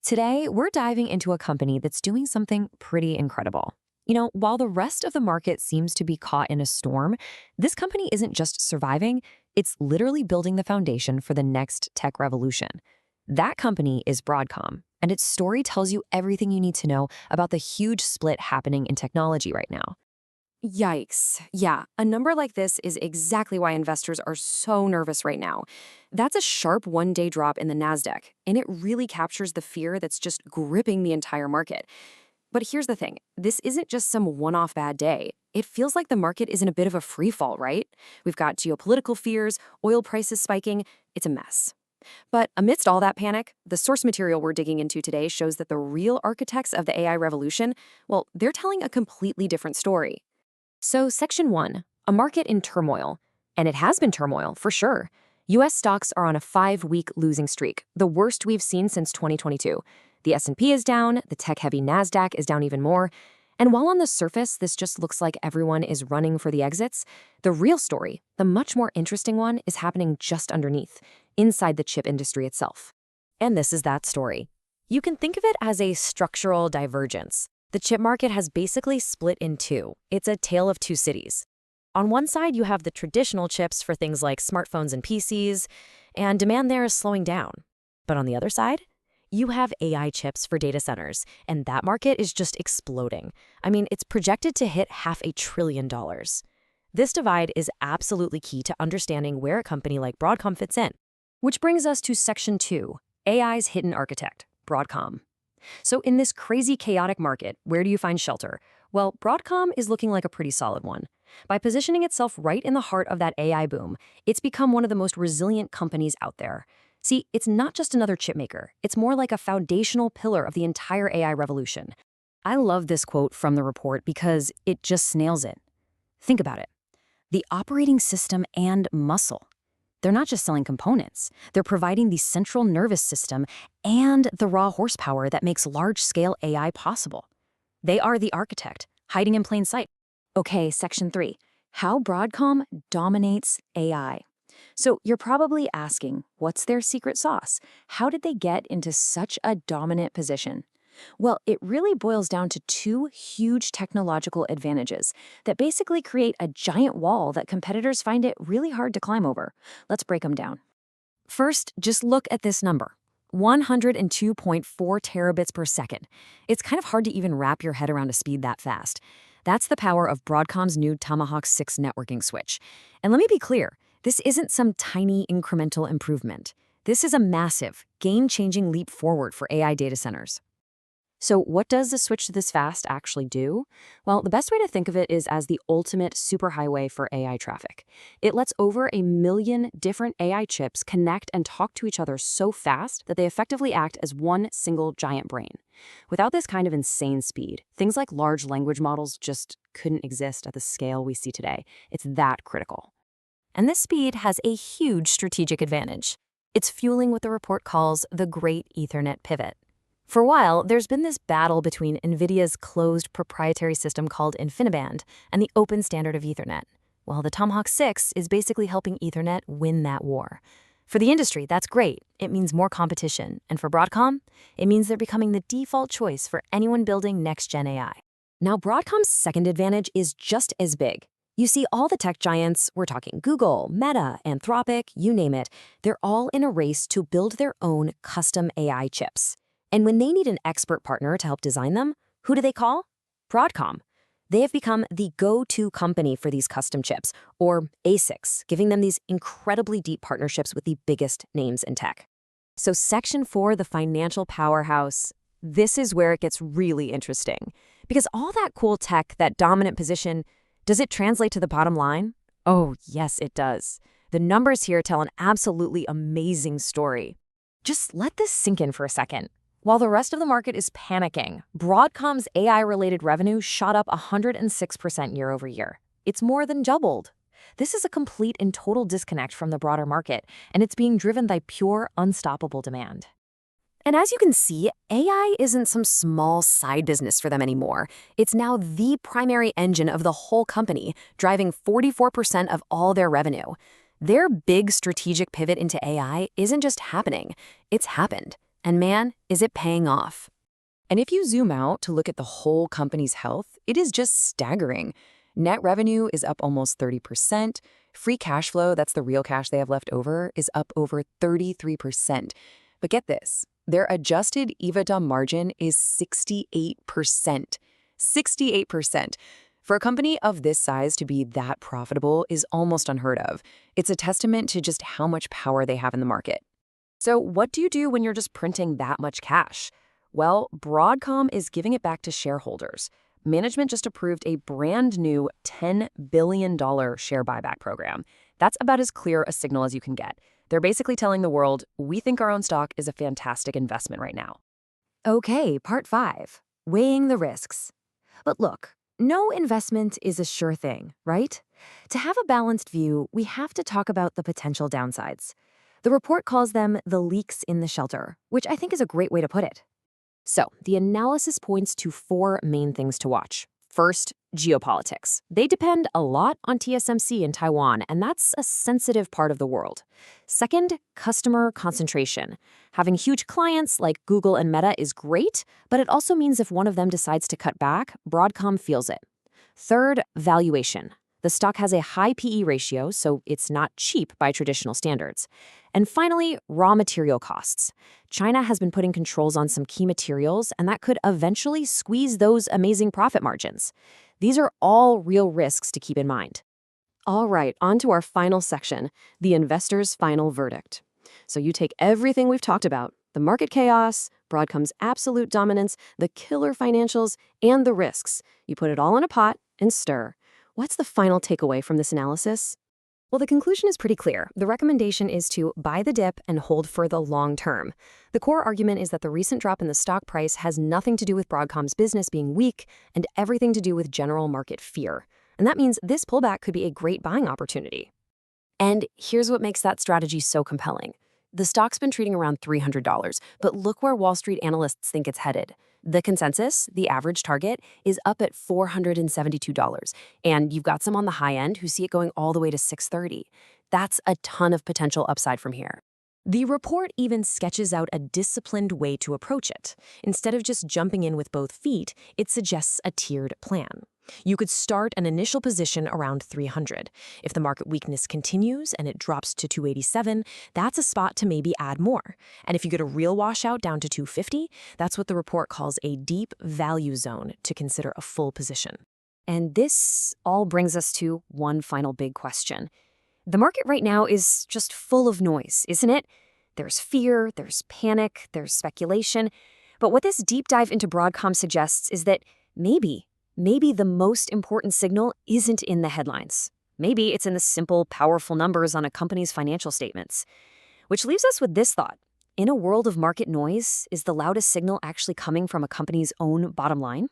Today, we're diving into a company that's doing something pretty incredible. While the rest of the market seems to be caught in a storm, this company isn't just surviving, it's literally building the foundation for the next tech revolution. That company is Broadcom, and its story tells you everything you need to know about the huge split happening in technology right now. Yikes. Yeah, a number like this is exactly why investors are so nervous right now. That's a sharp one-day drop in the Nasdaq, and it really captures the fear that's just gripping the entire market. But here's the thing, this isn't just some one-off bad day. It feels like the market is in a bit of a free fall, right? We've got geopolitical fears, oil prices spiking. It's a mess. But amidst all that panic, the source material we're digging into today shows that the real architects of the AI revolution, well, they're telling a completely different story. So, Section 1, a market in turmoil. And it has been turmoil, for sure. U.S. stocks are on a 5-week losing streak, the worst we've seen since 2022. The S&P is down, the tech-heavy Nasdaq is down even more. And while on the surface this just looks like everyone is running for the exits, the real story, the much more interesting one, is happening just underneath, inside the chip industry itself. And this is that story. You can think of it as a structural divergence. The chip market has basically split in two. It's a tale of two cities. On one side, you have the traditional chips for things like smartphones and PCs, and demand there is slowing down. But on the other side, you have AI chips for data centers, and that market is just exploding. I mean, it's projected to hit $500 billion. This divide is absolutely key to understanding where a company like Broadcom fits in. Which brings us to Section 2, AI's hidden architect, Broadcom. So in this crazy, chaotic market, where do you find shelter? Well, Broadcom is looking like a pretty solid one. By positioning itself right in the heart of that AI boom, it's become one of the most resilient companies out there. See, it's not just another chip maker. It's more like a foundational pillar of the entire AI revolution. I love this quote from the report because it just nails it. Think about it. The operating system and muscle. They're not just selling components. They're providing the central nervous system and the raw horsepower that makes large-scale AI possible. They are the architect, hiding in plain sight. Okay, Section 3. How Broadcom dominates AI. So you're probably asking, what's their secret sauce? How did they get into such a dominant position? Well, it really boils down to two huge technological advantages that basically create a giant wall that competitors find it really hard to climb over. Let's break them down. First, just look at this number. 102.4 terabits per second. It's kind of hard to even wrap your head around a speed that fast. That's the power of Broadcom's new Tomahawk 6 networking switch. And let me be clear, this isn't some tiny incremental improvement. This is a massive, game-changing leap forward for AI data centers. So what does the switch this fast actually do? Well, the best way to think of it is as the ultimate superhighway for AI traffic. It lets over 1 million different AI chips connect and talk to each other so fast that they effectively act as one single giant brain. Without this kind of insane speed, things like large language models just couldn't exist at the scale we see today. It's that critical. And this speed has a huge strategic advantage. It's fueling what the report calls the Great Ethernet Pivot. For a while, there's been this battle between NVIDIA's closed proprietary system called InfiniBand and the open standard of Ethernet. Well, the Tomahawk 6 is basically helping Ethernet win that war. For the industry, that's great. It means more competition. And for Broadcom, it means they're becoming the default choice for anyone building next-gen AI. Now, Broadcom's second advantage is just as big. You see, all the tech giants, we're talking Google, Meta, Anthropic, you name it, they're all in a race to build their own custom AI chips. And when they need an expert partner to help design them, who do they call? Broadcom. They have become the go-to company for these custom chips, or ASICs, giving them these incredibly deep partnerships with the biggest names in tech. So Section 4, the financial powerhouse, this is where it gets really interesting. Because all that cool tech, that dominant position, does it translate to the bottom line? Oh, yes, it does. The numbers here tell an absolutely amazing story. Just let this sink in for a second. While the rest of the market is panicking, Broadcom's AI-related revenue shot up 106% year over year. It's more than doubled. This is a complete and total disconnect from the broader market, and it's being driven by pure, unstoppable demand. And as you can see, AI isn't some small side business for them anymore. It's now the primary engine of the whole company, driving 44% of all their revenue. Their big strategic pivot into AI isn't just happening, it's happened. And man, is it paying off. And if you zoom out to look at the whole company's health, it is just staggering. Net revenue is up almost 30%. Free cash flow, that's the real cash they have left over, is up over 33%. But get this, their adjusted EBITDA margin is 68%. 68%. For a company of this size to be that profitable is almost unheard of. It's a testament to just how much power they have in the market. So what do you do when you're just printing that much cash? Well, Broadcom is giving it back to shareholders. Management just approved a brand new $10 billion share buyback program. That's about as clear a signal as you can get. They're basically telling the world, we think our own stock is a fantastic investment right now. Okay, part 5, weighing the risks. But look, no investment is a sure thing, right? To have a balanced view, we have to talk about the potential downsides. The report calls them the leaks in the shelter, which I think is a great way to put it. So, the analysis points to 4 main things to watch. First, geopolitics. They depend a lot on TSMC in Taiwan, and that's a sensitive part of the world. Second, customer concentration. Having huge clients like Google and Meta is great, but it also means if one of them decides to cut back, Broadcom feels it. Third, valuation. The stock has a high PE ratio, so it's not cheap by traditional standards. And finally, raw material costs. China has been putting controls on some key materials, and that could eventually squeeze those amazing profit margins. These are all real risks to keep in mind. All right, on to our final section, the investor's final verdict. So you take everything we've talked about, the market chaos, Broadcom's absolute dominance, the killer financials, and the risks. You put it all in a pot and stir. What's the final takeaway from this analysis? Well, the conclusion is pretty clear. The recommendation is to buy the dip and hold for the long term. The core argument is that the recent drop in the stock price has nothing to do with Broadcom's business being weak and everything to do with general market fear. And that means this pullback could be a great buying opportunity. And here's what makes that strategy so compelling. The stock's been trading around $300, but look where Wall Street analysts think it's headed. The consensus, the average target, is up at $472, and you've got some on the high end who see it going all the way to $630. That's a ton of potential upside from here. The report even sketches out a disciplined way to approach it. Instead of just jumping in with both feet, it suggests a tiered plan. You could start an initial position around 300. If the market weakness continues and it drops to 287, that's a spot to maybe add more. And if you get a real washout down to 250, that's what the report calls a deep value zone to consider a full position. And this all brings us to one final big question. The market right now is just full of noise, isn't it? There's fear, there's panic, there's speculation. But what this deep dive into Broadcom suggests is that maybe the most important signal isn't in the headlines. Maybe it's in the simple, powerful numbers on a company's financial statements. Which leaves us with this thought. In a world of market noise, is the loudest signal actually coming from a company's own bottom line?